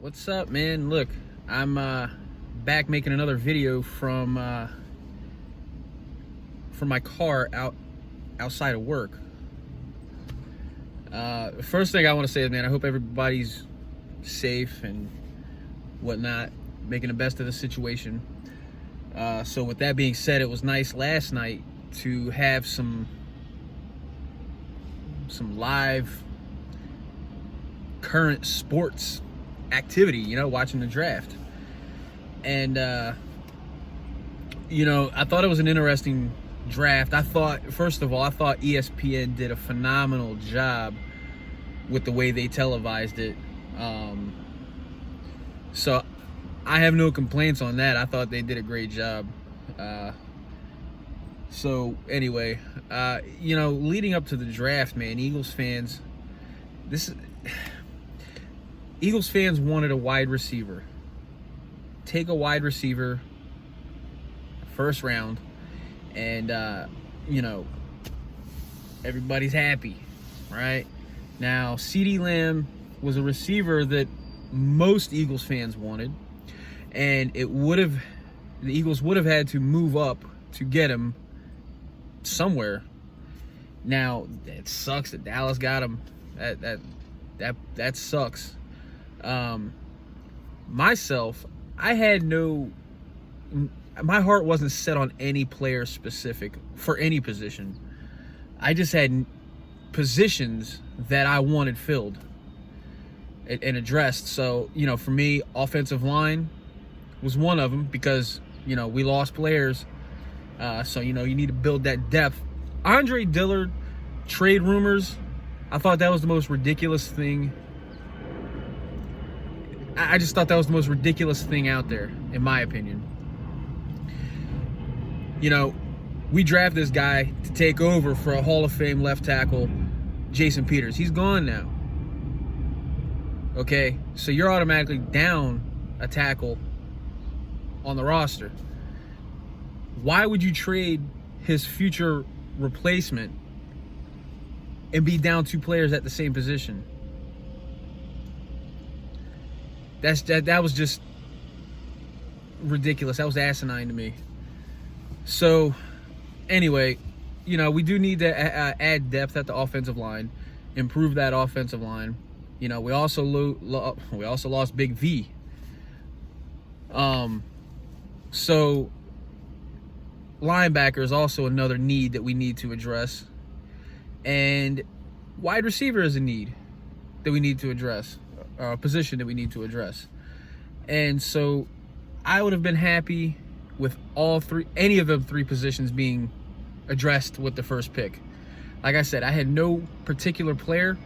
What's up, man? Look, I'm back making another video from my car outside of work. First thing I want to say is, man, I hope everybody's safe and whatnot, making the best of the situation. So with that being said, it was nice last night to have some live current sports activity, watching the draft. And I thought it was an interesting draft. First of all, I thought ESPN did a phenomenal job with the way they televised it. So I have no complaints on that. I thought they did a great job. So anyway, leading up to the draft, man, Eagles fans wanted a wide receiver. Take a wide receiver first round, and everybody's happy, right? Now, CeeDee Lamb was a receiver that most Eagles fans wanted, and the Eagles would have had to move up to get him somewhere. Now, it sucks that Dallas got him. That sucks. Myself, my heart wasn't set on any player specific for any position. I just had positions that I wanted filled and addressed. So, for me, offensive line was one of them because, we lost players. So, you need to build that depth. Andre Dillard, trade rumors, I thought that was the most ridiculous thing. I just thought that was the most ridiculous thing out there, in my opinion. We draft this guy to take over for a Hall of Fame left tackle, Jason Peters. He's gone now. Okay, so you're automatically down a tackle on the roster. Why would you trade his future replacement and be down two players at the same position? That was just ridiculous. That was asinine to me. So, anyway, we do need to add depth at the offensive line, improve that offensive line. We also lost Big V. So linebacker is also another need that we need to address, and wide receiver is a need that we need to address. Position that we need to address. And so I would have been happy with any of the three positions being addressed with the first pick. Like I said, I had no particular player,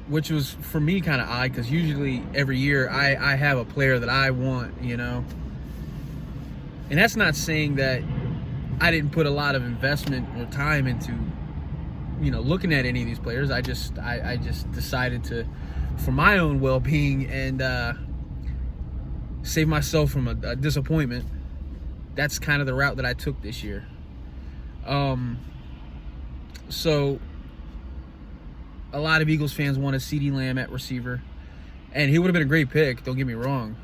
which was for me kind of odd because usually every year I have a player that I want, And that's not saying that I didn't put a lot of investment or time into looking at any of these players. I just decided to, for my own well-being and save myself from a disappointment. That's kind of the route that I took this year. So a lot of Eagles fans wanted CeeDee Lamb at receiver, and he would have been a great pick, don't get me wrong.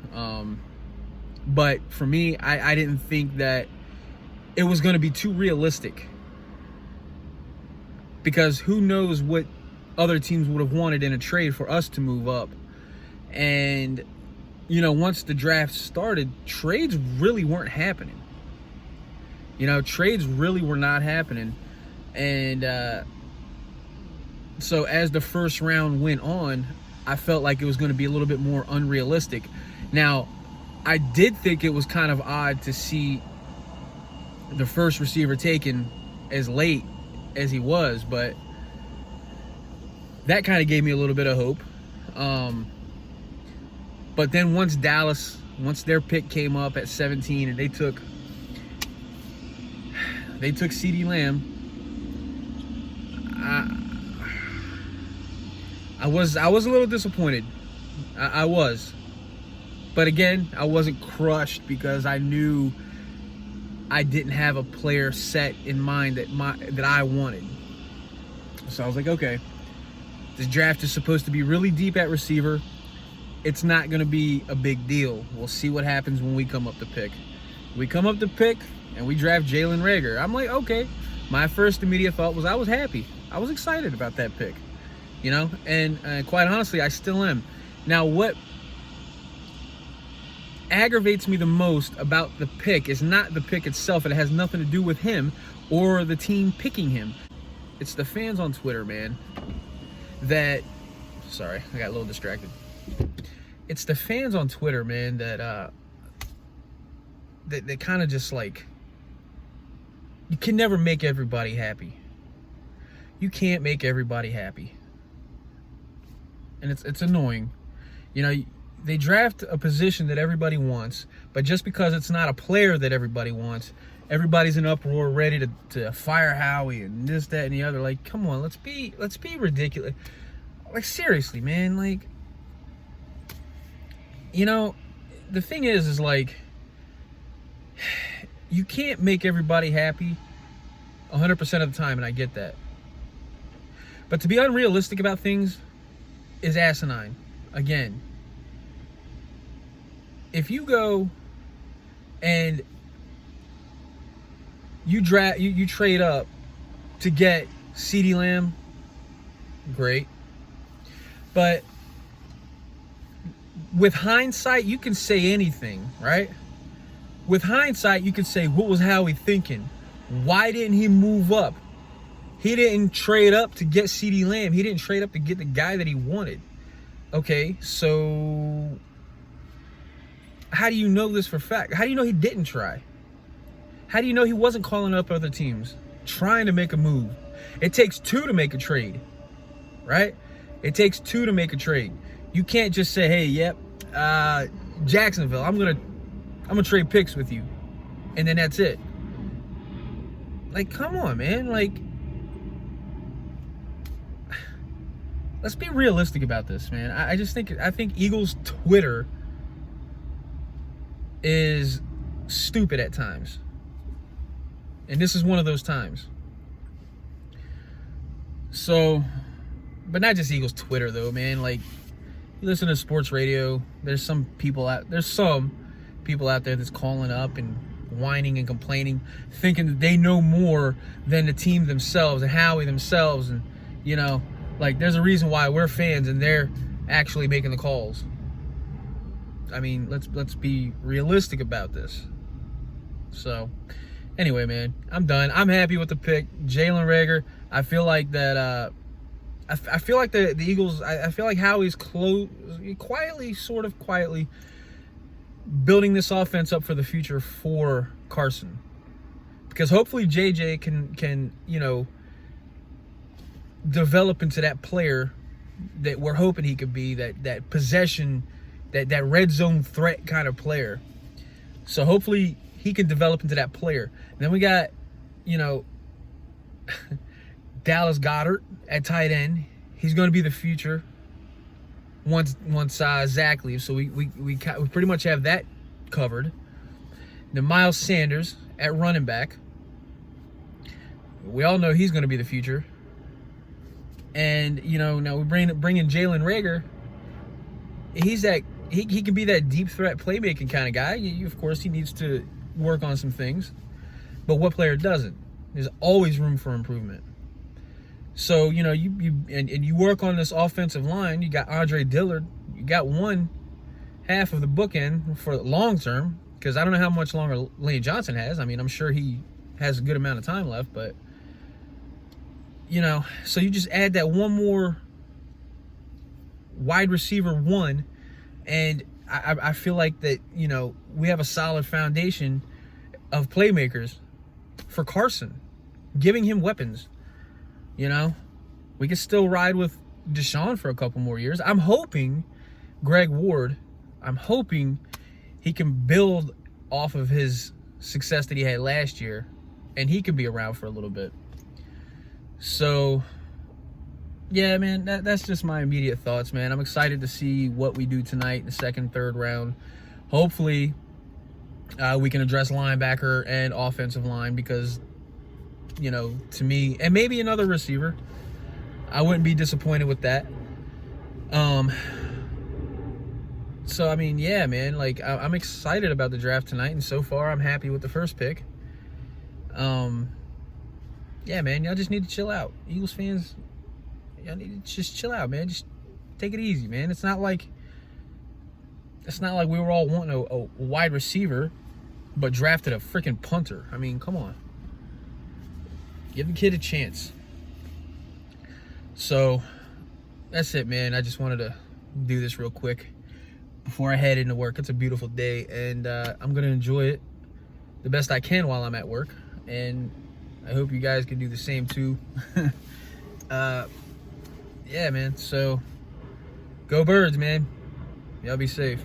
But for me, I didn't think that it was going to be too realistic, because who knows what other teams would have wanted in a trade for us to move up. And, once the draft started, trades really weren't happening. Trades really were not happening. And so as the first round went on, I felt like it was going to be a little bit more unrealistic. Now, I did think it was kind of odd to see the first receiver taken as late as he was, but that kind of gave me a little bit of hope. But then once their pick came up at 17 and they took CeeDee Lamb, I was a little disappointed. I was. But again, I wasn't crushed because I knew I didn't have a player set in mind that I wanted. So I was like, okay. This draft is supposed to be really deep at receiver. It's not going to be a big deal. We'll see what happens when we come up to pick. We come up to pick and we draft Jalen Reagor. I'm like, okay. My first immediate thought was I was happy. I was excited about that pick, you know, and quite honestly, I still am. Now, what aggravates me the most about the pick is not the pick itself. It has nothing to do with him or the team picking him. It's the fans on Twitter, man, sorry, I got a little distracted. It's the fans on Twitter, man, that kind of just like, you can never make everybody happy. You can't make everybody happy. And it's annoying. You know, they draft a position that everybody wants, but just because it's not a player that everybody wants, everybody's in uproar, ready to fire Howie and this, that, and the other. Like, come on, let's be ridiculous. Like, seriously, man. Like, you know, the thing is like, you can't make everybody happy 100% of the time, and I get that. But to be unrealistic about things is asinine. Again, if you go and you trade up to get CeeDee Lamb, great. But with hindsight, you can say anything, right? With hindsight, you can say, what was Howie thinking? Why didn't he move up? He didn't trade up to get CeeDee Lamb. He didn't trade up to get the guy that he wanted. Okay, so how do you know this for a fact? How do you know he didn't try? How do you know he wasn't calling up other teams, trying to make a move? It takes two to make a trade, right? It takes two to make a trade. You can't just say, hey, yep, Jacksonville, I'm gonna trade picks with you, and then that's it. Like, come on, man. Like, let's be realistic about this, man. I think Eagles Twitter is stupid at times. And this is one of those times. So, but not just Eagles Twitter though, man. Like, you listen to sports radio, there's some people out there that's calling up and whining and complaining, thinking that they know more than the team themselves and Howie themselves, and you know, like, there's a reason why we're fans and they're actually making the calls. I mean, let's be realistic about this. So, anyway, man, I'm done. I'm happy with the pick, Jalen Reagor. I feel like that. I feel like the Eagles. I feel like Howie's sort of quietly building this offense up for the future for Carson, because hopefully JJ can you know, develop into that player that we're hoping he could be, that possession, that red zone threat kind of player. So hopefully he can develop into that player. And then we got, you know, Dallas Goedert at tight end. He's going to be the future once Zach leaves. So we pretty much have that covered. Then Miles Sanders at running back. We all know he's going to be the future. And, you know, now we bring in Jalen Reagor. He can be that deep threat playmaking kind of guy. Of course, he needs to work on some things. But what player doesn't? There's always room for improvement. So, you know, you work on this offensive line. You got Andre Dillard. You got one half of the bookend for long term, because I don't know how much longer Lane Johnson has. I mean, I'm sure he has a good amount of time left, but, you know, so you just add that one more wide receiver one, and I feel like that, you know, we have a solid foundation of playmakers for Carson, giving him weapons. You know, we can still ride with Deshaun for a couple more years. I'm hoping Greg Ward, he can build off of his success that he had last year, and he can be around for a little bit. So, yeah, man, that's just my immediate thoughts, man. I'm excited to see what we do tonight in the second, third round. Hopefully, we can address linebacker and offensive line, because, you know, to me, and maybe another receiver. I wouldn't be disappointed with that. So I mean, yeah, man, like I'm excited about the draft tonight, and so far I'm happy with the first pick. Yeah, man, y'all just need to chill out. Eagles fans, y'all need to just chill out, man. Just take it easy, man. It's not like we were all wanting a wide receiver, but drafted a freaking punter. I mean, come on. Give the kid a chance. So that's it, man. I just wanted to do this real quick before I head into work. It's a beautiful day, and I'm gonna enjoy it the best I can while I'm at work, and I hope you guys can do the same too. Yeah, man. So go Birds, man. Y'all be safe.